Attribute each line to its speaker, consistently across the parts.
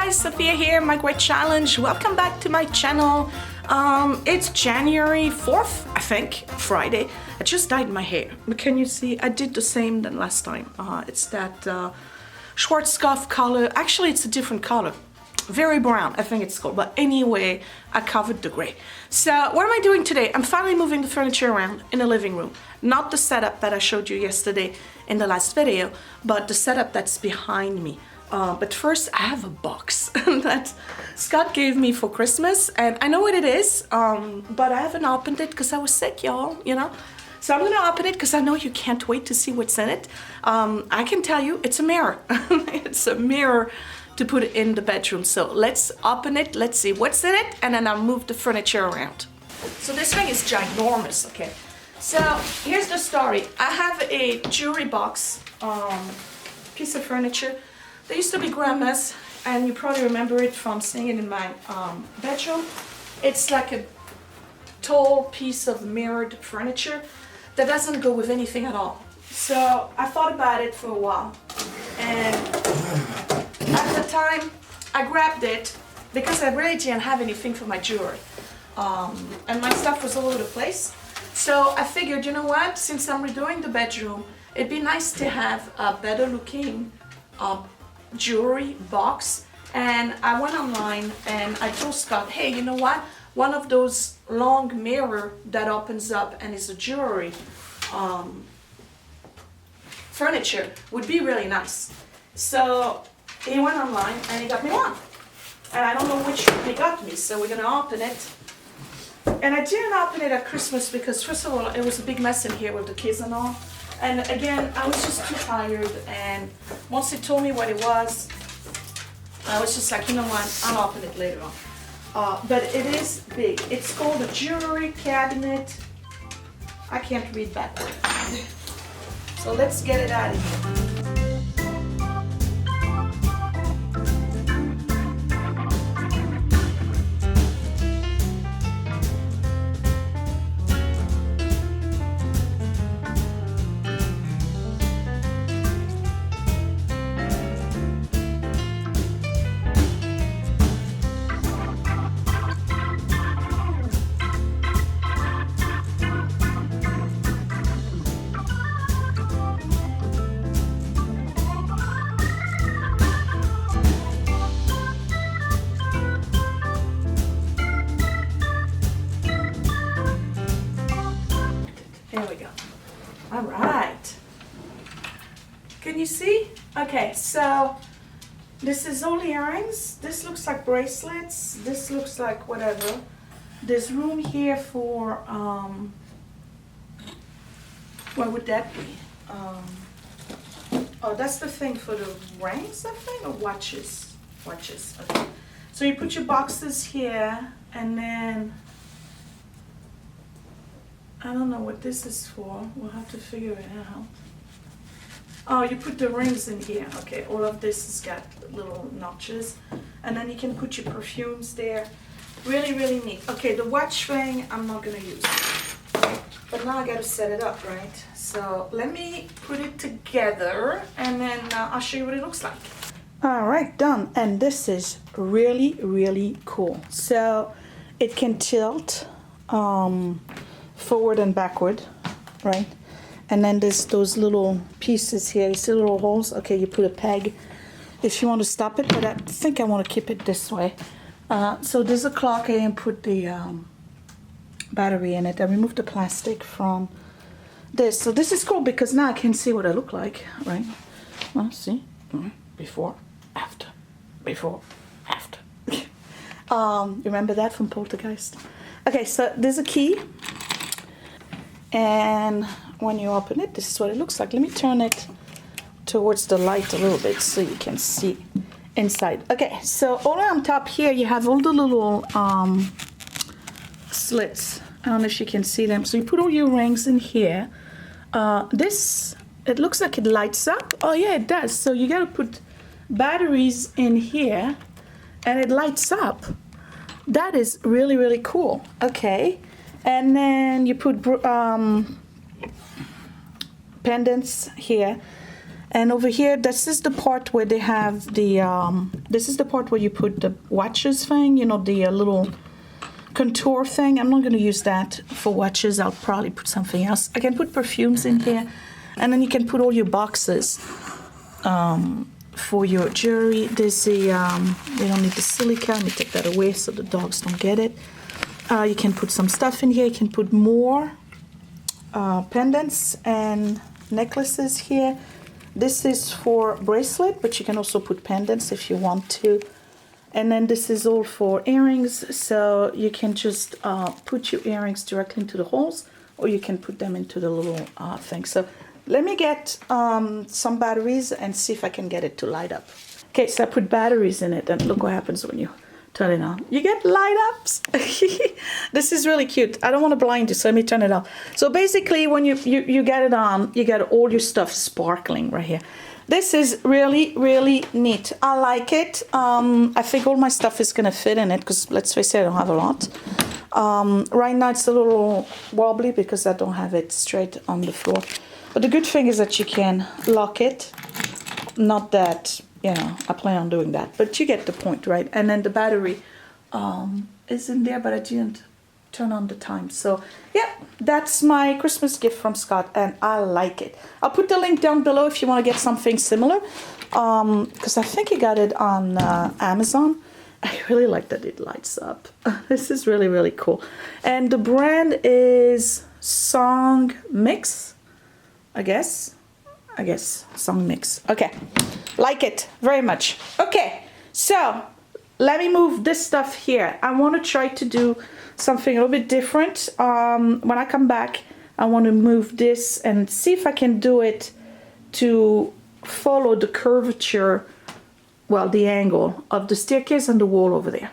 Speaker 1: guys, Sophia here, my great challenge. Welcome back to my channel. It's January 4th, I think, Friday. I just dyed my hair. Can you see? I did the same than last time. It's that Schwarzkopf color. Actually, it's a different color. Very brown, I think it's called. But anyway, I covered the gray. So what am I doing today? I'm finally moving the furniture around in the living room. Not the setup that I showed you yesterday in the last video, but the setup that's behind me. But first, I have a box that Scott gave me for Christmas, and I know what it is, but I haven't opened it because I was sick, y'all, you know? So I'm gonna open it because I know you can't wait to see what's in it. I can tell you, it's a mirror. It's a mirror to put it in the bedroom. So let's open it, let's see what's in it, and then I'll move the furniture around. So this thing is ginormous, okay? So here's the story. I have a jewelry box, piece of furniture. They used to be grandma's, and you probably remember it from seeing it in my bedroom. It's like a tall piece of mirrored furniture that doesn't go with anything at all. So I thought about it for a while, and at the time I grabbed it because I really didn't have anything for my jewelry, and my stuff was all over the place. So I figured, you know what, since I'm redoing the bedroom, it'd be nice to have a better looking jewelry box. And I went online and I told Scott, hey, you know what, one of those long mirror that opens up and is a jewelry furniture would be really nice. So he went online and he got me one, and I don't know which one he got me, so we're gonna open it. And I didn't open it at Christmas because, first of all, it was a big mess in here with the kids and all. And again, I was just too tired, and once he told me what it was, I was just like, you know what, I'll open it later on. But it is big. It's called a jewelry cabinet. I can't read backward. So let's get it out of here. There we go. All right. Can you see? Okay, so this is all earrings. This looks like bracelets. This looks like whatever. There's room here for, what would that be? Oh, that's the thing for the rings, I think, or watches? Watches, okay. So you put your boxes here, and then I don't know what this is for. We'll have to figure it out. Oh, you put the rings in here. Okay, all of this has got little notches. And then you can put your perfumes there. Really, really neat. Okay, the watch ring I'm not gonna use. But now I gotta set it up, right? So let me put it together, and then I'll show you what it looks like. All right, done. And this is really, really cool. So it can tilt forward and backward, right? And then there's those little pieces here. You see little holes? Okay, you put a peg if you want to stop it, but I think I want to keep it this way. So there's a clock. I didn't put the battery in it. I removed the plastic from this. So this is cool because now I can see what I look like, right? Well, see? Before, after, before, after. Remember that from Poltergeist? Okay, so there's a key. And when you open it, this is what it looks like. Let me turn it towards the light a little bit so you can see inside. Okay, so all on top here, you have all the little slits. I don't know if you can see them. So you put all your rings in here. This, it looks like it lights up. Oh yeah, it does. So you gotta put batteries in here, and it lights up. That is really, really cool. Okay. And then you put pendants here. And over here, this is the part where they have the, this is the part where you put the watches thing, you know, the little contour thing. I'm not going to use that for watches. I'll probably put something else. I can put perfumes in here, and then you can put all your boxes for your jewelry. There's a, you don't need the silica. Let me take that away so the dogs don't get it. You can put some stuff in here. You can put more pendants and necklaces here. This is for bracelet, but you can also put pendants if you want to. And then this is all for earrings, so you can just put your earrings directly into the holes, or you can put them into the little thing. So let me get some batteries and see if I can get it to light up. Okay, so I put batteries in it, and look what happens when you turn it on. You get light ups. This is really cute. I don't want to blind you, so let me turn it off. So basically, when you get it on, you get all your stuff sparkling right here. This is really, really neat. I like it. I think all my stuff is gonna fit in it because let's face it, I don't have a lot. Right now it's a little wobbly because I don't have it straight on the floor. But the good thing is that you can lock it. Not that, you know, I plan on doing that, but you get the point, right? And then the battery is in there, but I didn't turn on the time. So yeah, that's my Christmas gift from Scott, and I like it. I'll put the link down below if you want to get something similar, because I think he got it on Amazon. I really like that it lights up. This is really, really cool. And the brand is Song Mix, I guess Song Mix. Okay, like it very much. Okay, so let me move this stuff here. I want to try to do something a little bit different. When I come back, I want to move this and see if I can do it to follow the curvature, well, the angle of the staircase and the wall over there.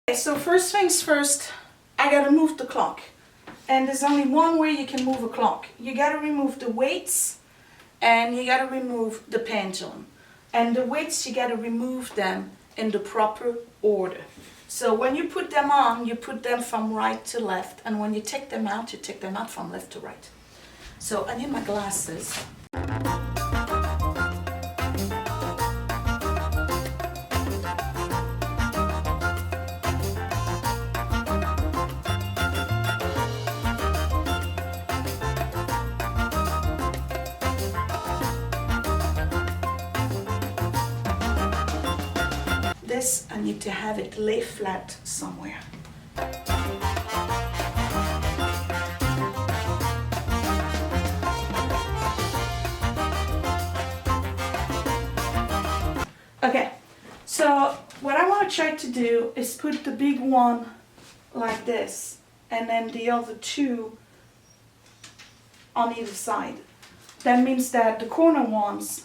Speaker 1: Okay, so first things first, I gotta move the clock. And there's only one way you can move a clock. You gotta remove the weights and you gotta remove the pendulum. And the weights, you gotta remove them in the proper order. So when you put them on, you put them from right to left, and when you take them out, you take them out from left to right. So I need my glasses. This, I need to have it lay flat somewhere. Okay, so what I want to try to do is put the big one like this, and then the other two on either side. That means that the corner ones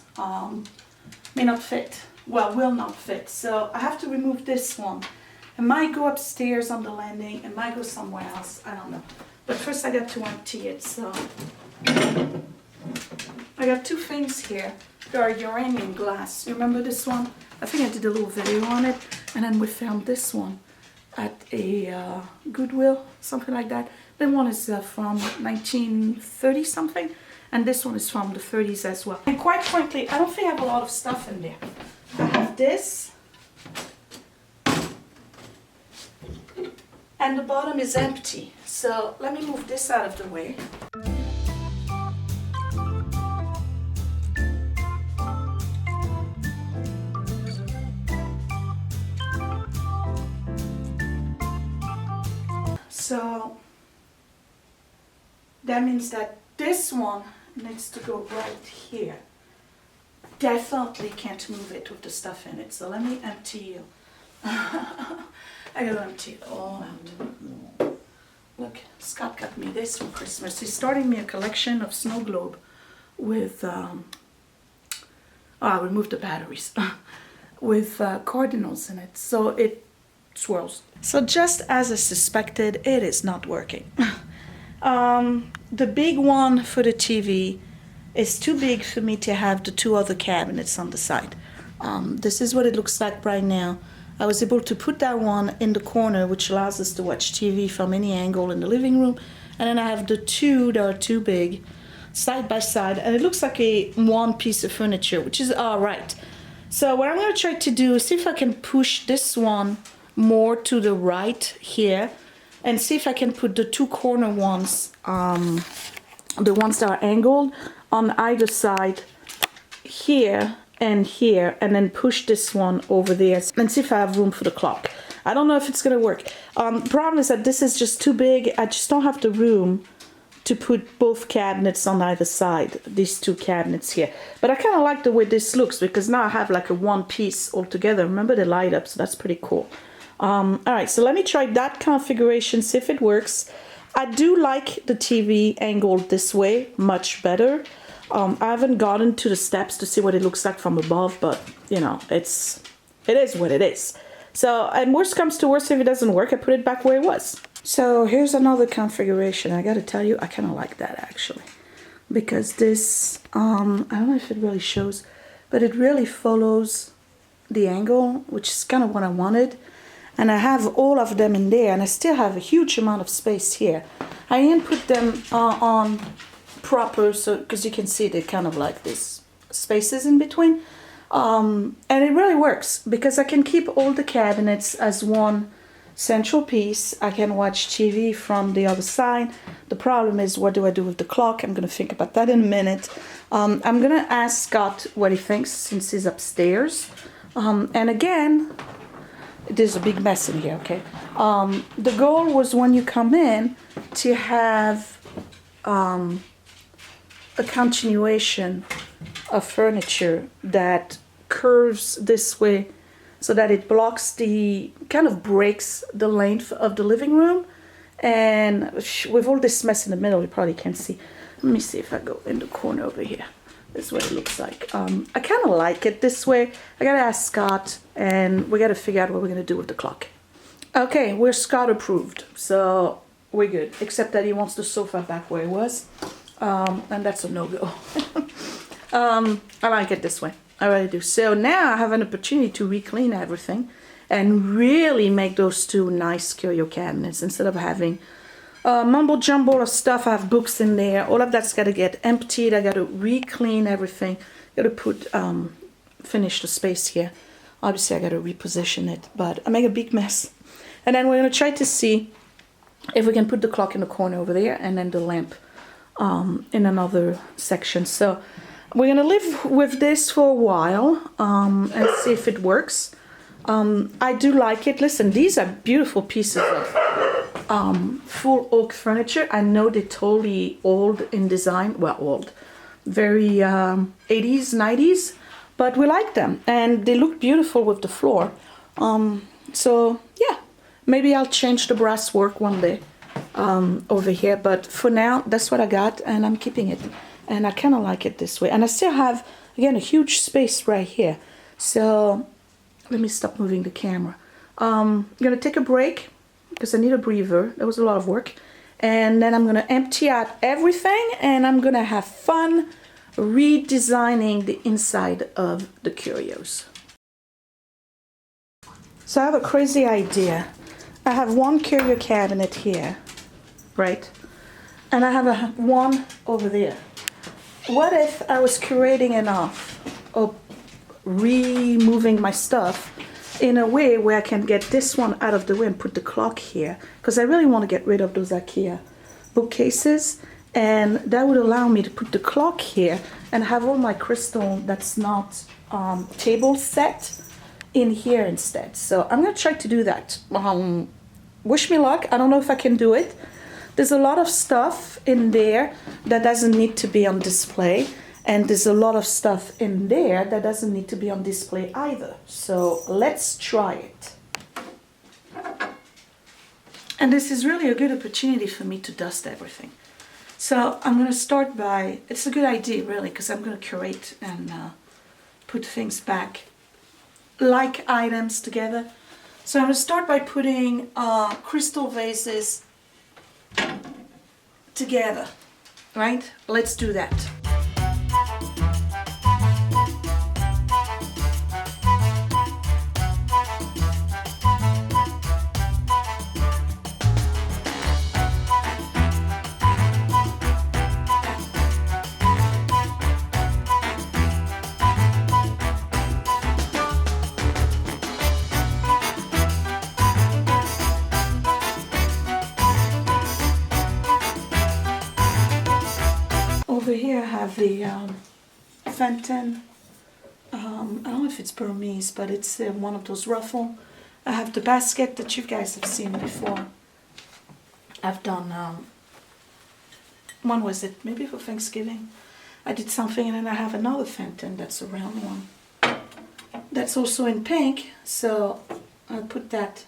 Speaker 1: may not fit. Well, will not fit. So I have to remove this one. It might go upstairs on the landing. It might go somewhere else. I don't know. But first I got to empty it. So I got two things here. There are uranium glass. You remember this one? I think I did a little video on it. And then we found this one at a Goodwill, something like that. That one is from 1930 something. And this one is from the 30s as well. And quite frankly, I don't think I have a lot of stuff in there. I have this, and the bottom is empty. So let me move this out of the way. So that means that this one needs to go right here. Definitely can't move it with the stuff in it, so let me empty you. I gotta empty it all out. Look, Scott got me this for Christmas. He's starting me a collection of snow globe with, I removed the batteries, with cardinals in it, so it swirls. So just as I suspected, it is not working. The big one for the TV is too big for me to have the two other cabinets on the side. This is what it looks like right now. I was able to put that one in the corner, which allows us to watch TV from any angle in the living room. And then I have the two that are too big. side by side, and it looks like a one piece of furniture, which is all right. So what I'm going to try to do is see if I can push this one more to the right here, and see if I can put the two corner ones, the ones that are angled, on either side here and here, and then push this one over there and see if I have room for the clock. I don't know if it's gonna work. Problem is that this is just too big. I just don't have the room to put both cabinets on either side, these two cabinets here. But I kind of like the way this looks, because now I have like a one piece altogether. Remember, the light up, so that's pretty cool. All right, so let me try that configuration, see if it works. I do like the TV angled this way much better. I haven't gotten to the steps to see what it looks like from above, but you know, it is what it is. So, and worst comes to worst, if it doesn't work, I put it back where it was. So here's another configuration. I gotta tell you, I kind of like that actually, because this, I don't know if it really shows, but it really follows the angle, which is kind of what I wanted. And I have all of them in there, and I still have a huge amount of space here. I didn't put them on proper, so because you can see they're kind of like this spaces in between. And it really works, because I can keep all the cabinets as one central piece. I can watch TV from the other side. The problem is, what do I do with the clock? I'm going to think about that in a minute. I'm going to ask Scott what he thinks, since he's upstairs. And again, there's a big mess in here, okay? The goal was, when you come in, to have a continuation of furniture that curves this way, so that it blocks kind of breaks the length of the living room. And with all this mess in the middle, you probably can't see. Let me see if I go in the corner over here. This is what it looks like. I kind of like it this way. I gotta ask Scott, and we gotta figure out what we're gonna do with the clock. Okay, we're Scott approved, so we're good. Except that he wants the sofa back where it was, and that's a no-go. I like it this way. I really do. So now I have an opportunity to re-clean everything and really make those two nice curio cabinets, instead of having mumble jumble of stuff. I have books in there. All of that's got to get emptied. I got to re-clean everything. Got to put finish the space here. Obviously I got to reposition it, but I make a big mess. And then we're going to try to see if we can put the clock in the corner over there, and then the lamp in another section. So we're going to live with this for a while and see if it works. I do like it. Listen, these are beautiful pieces of full oak furniture. I know they're totally old in design. Well, old. Very 80s, 90s. But we like them. And they look beautiful with the floor. So, yeah. Maybe I'll change the brass work one day over here. But for now, that's what I got. And I'm keeping it. And I kind of like it this way. And I still have, again, a huge space right here. So let me stop moving the camera. I'm going to take a break, because I need a breather. That was a lot of work. And then I'm going to empty out everything, and I'm going to have fun redesigning the inside of the curios. So I have a crazy idea. I have one curio cabinet here, right? And I have one over there. What if I was curating enough of removing my stuff in a way where I can get this one out of the way and put the clock here? Because I really want to get rid of those IKEA bookcases, and that would allow me to put the clock here and have all my crystal that's not table set in here instead. So I'm going to try to do that. Wish me luck. I don't know if I can do it. There's a lot of stuff in there that doesn't need to be on display, and there's a lot of stuff in there that doesn't need to be on display either. So let's try it. And this is really a good opportunity for me to dust everything. So I'm going to start by, it's a good idea really, because I'm going to curate and put things back, like items together. So I'm going to start by putting crystal vases together, right? Let's do that. over here I have the POMPTON. I don't know if it's Burmese, but it's one of those ruffle. I have the basket that you guys have seen before. I've done, when was it? Maybe for Thanksgiving. I did something, and then I have another POMPTON that's a round one. That's also in pink, so I'll put that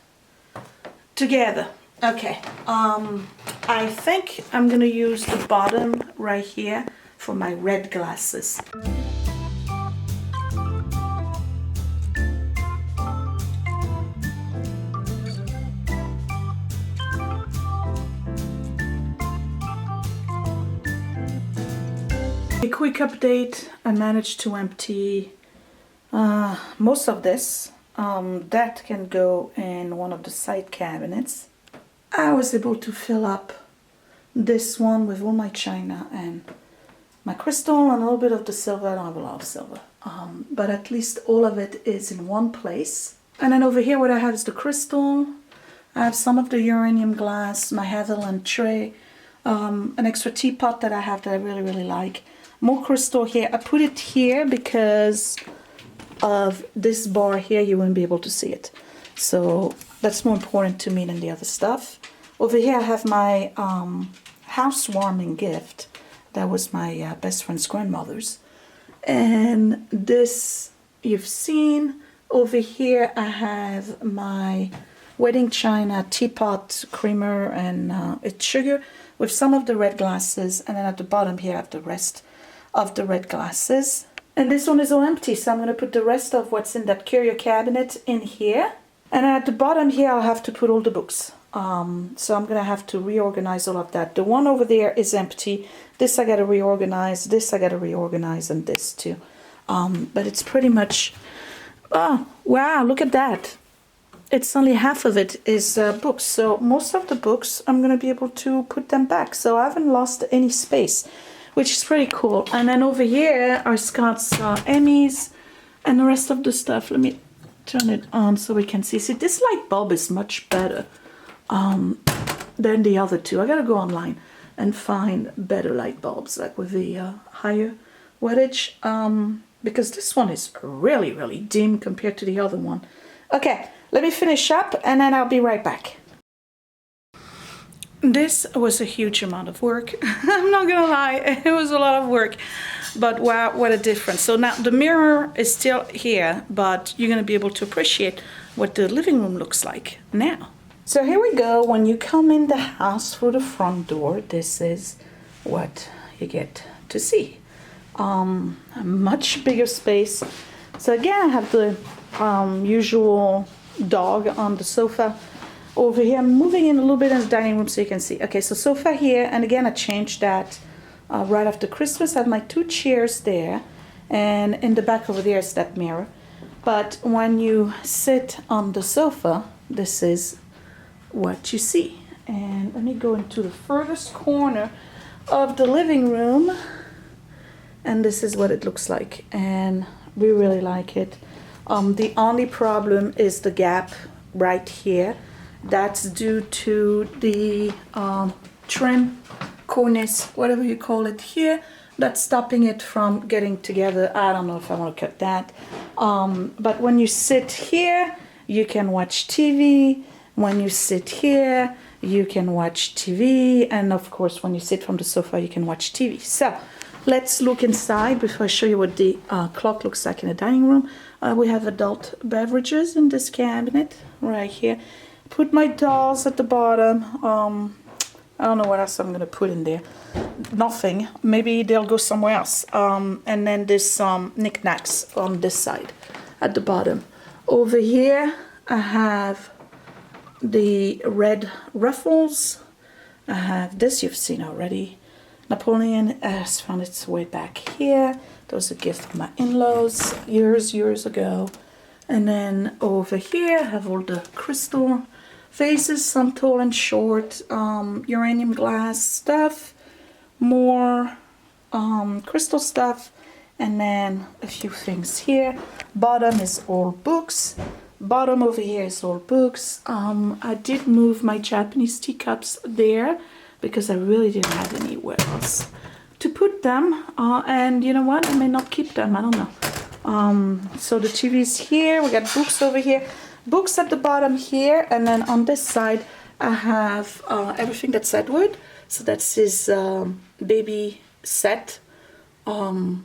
Speaker 1: together. Okay, I think I'm gonna use the bottom right here for my red glasses. A quick update, I managed to empty most of this. That can go in one of the side cabinets. I was able to fill up this one with all my china and my crystal and a little bit of the silver. I don't have a lot of silver, but at least all of it is in one place. And then over here what I have is the crystal. I have some of the uranium glass, my Haviland tray, an extra teapot that I have that I really like. More crystal here. I put it here because of this bar here. You won't be able to see it, so that's more important to me than the other stuff. Over here I have my housewarming gift. That was my best friend's grandmother's, and this you've seen. Over here I have my wedding china teapot, creamer, and it's sugar with some of the red glasses, and then at the bottom here I have the rest of the red glasses. And this one is all empty, so I'm going to put the rest of what's in that curio cabinet in here. And at the bottom here I'll have to put all the books. So I'm going to have to reorganize all of that. The one over there is empty. This I got to reorganize, this I got to reorganize, and this too. But it's pretty much, oh wow, look at that. It's only half of it is books. So most of the books I'm going to be able to put them back. So I haven't lost any space, which is pretty cool. And then over here are Scott's Emmys and the rest of the stuff. Let me turn it on so we can see. See, this light bulb is much better than the other two. I gotta go online and find better light bulbs, like with the higher wattage, because this one is really dim compared to the other one. Okay, let me finish up and then I'll be right back. This was a huge amount of work. I'm not gonna lie, it was a lot of work, but wow, what a difference. So now the mirror is still here, but you're gonna be able to appreciate what the living room looks like now. So here we go. When you come in the house through the front door, this is what you get to see. A much bigger space. So again, I have the usual dog on the sofa. Over here, I'm moving in a little bit in the dining room so you can see. Okay, so sofa here, and again I changed that right after Christmas. I have my 2 chairs there, and in the back over there is that mirror. But when you sit on the sofa, this is what you see. And let me go into the furthest corner of the living room, and this is what it looks like, and we really like it. The only problem is the gap right here. That's due to the trim, cornice, whatever you call it here, that's stopping it from getting together. I don't know if I want to cut that. But when you sit here, you can watch TV. When you sit here, you can watch TV. And of course, when you sit from the sofa, you can watch TV. So let's look inside before I show you what the clock looks like in the dining room. We have adult beverages in this cabinet right here. Put my dolls at the bottom. I don't know what else I'm gonna put in there. Nothing. Maybe they'll go somewhere else. And then there's some knickknacks on this side at the bottom. Over here I have the red ruffles. I have this you've seen already. Napoleon has found its way back here. That was a gift from my in-laws years ago. And then over here I have all the crystal vases, some tall and short, uranium glass stuff, more crystal stuff, and then a few things here. Bottom is all books. Bottom over here is all books. I did move my Japanese teacups there because I really didn't have anywhere else to put them, and you know what, I may not keep them, I don't know. So the TV is here, we got books over here, books at the bottom here, and then on this side I have everything that's Edward. So that's his baby set, and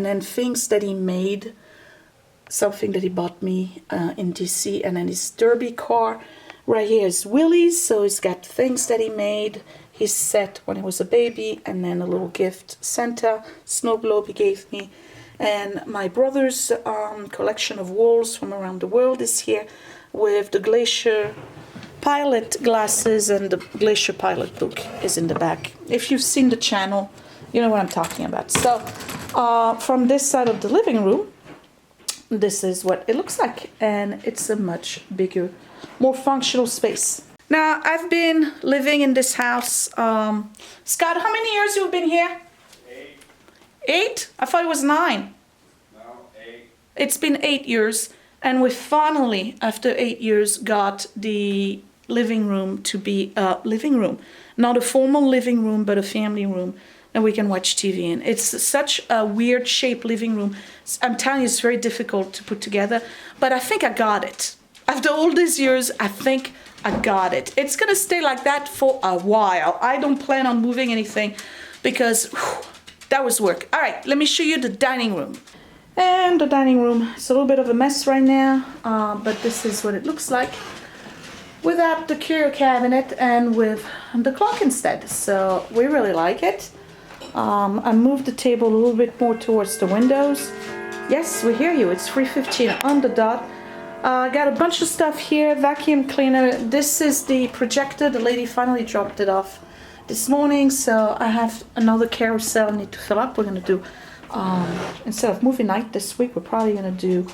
Speaker 1: then things that he made, something that he bought me in DC, and then his derby car. Right here is Willie's, so he's got things that he made, his set when he was a baby, and then a little gift Santa snow globe he gave me. And my brother's collection of walls from around the world is here, with the Glacier Pilot glasses, and the Glacier Pilot book is in the back. If you've seen the channel, you know what I'm talking about. So from this side of the living room, this is what it looks like, and it's a much bigger, more functional space. Now, I've been living in this house, Scott, how many years you've been here?
Speaker 2: 8.
Speaker 1: 8? I thought it was 9.
Speaker 2: No, 8.
Speaker 1: It's been 8 years, and we finally, after 8 years, got the living room to be a living room. Not a formal living room, but a family room that we can watch TV in. It's such a weird shaped living room. I'm telling you, it's very difficult to put together, but I think I got it. After all these years, I think I got it. It's gonna stay like that for a while. I don't plan on moving anything because that was work. All right, let me show you the dining room. And the dining room is a little bit of a mess right now, but this is what it looks like without the curio cabinet and with the clock instead. So we really like it. I moved the table a little bit more towards the windows. Yes, we hear you. It's 3:15 on the dot. Got a bunch of stuff here, vacuum cleaner. This is the projector. The lady finally dropped it off this morning, so I have another carousel I need to fill up. We're gonna do, instead of movie night this week, we're probably gonna do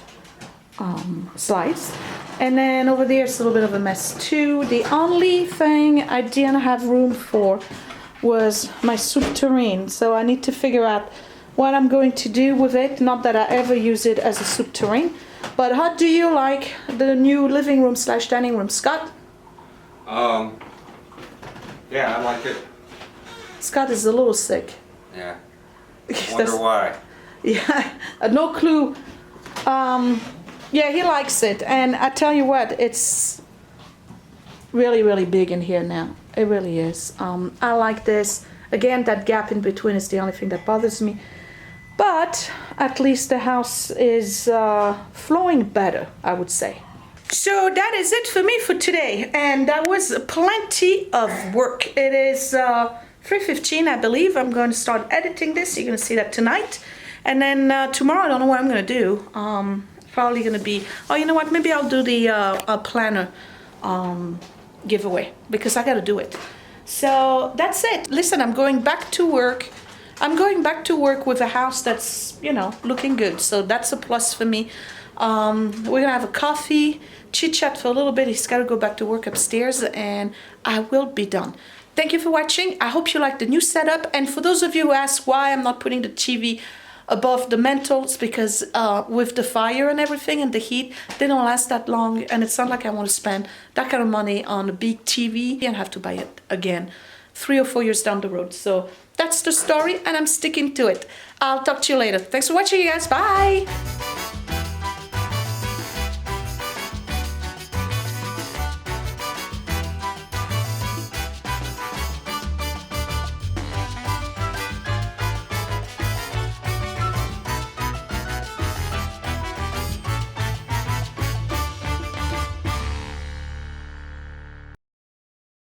Speaker 1: slides. And then over there it's a little bit of a mess too. The only thing I didn't have room for was my soup tureen, so I need to figure out what I'm going to do with it. Not that I ever use it as a soup tureen. But how do you like the new living room / dining room, Scott?
Speaker 2: Yeah, I like it.
Speaker 1: Scott is a little sick.
Speaker 2: Yeah. Wonder why.
Speaker 1: Yeah, no clue. Yeah, he likes it, and I tell you what, it's really, really big in here now. It really is. I like this. Again, that gap in between is the only thing that bothers me. But at least the house is flowing better, I would say. So that is it for me for today, and that was plenty of work. It is 3:15, I believe. I'm going to start editing this. You're going to see that tonight. And then tomorrow, I don't know what I'm going to do. Probably going to be, oh, you know what? Maybe I'll do the planner giveaway, because I got to do it. So that's it. Listen, I'm going back to work. I'm going back to work with a house that's, you know, looking good. So that's a plus for me. We're going to have a coffee, chit-chat for a little bit. He's got to go back to work upstairs, and I will be done. Thank you for watching. I hope you like the new setup. And for those of you who ask why I'm not putting the TV above the mantles, because with the fire and everything and the heat, they don't last that long, and it's not like I want to spend that kind of money on a big TV and have to buy it again 3 or 4 years down the road. So that's the story, and I'm sticking to it. I'll talk to you later. Thanks for watching, you guys. Bye.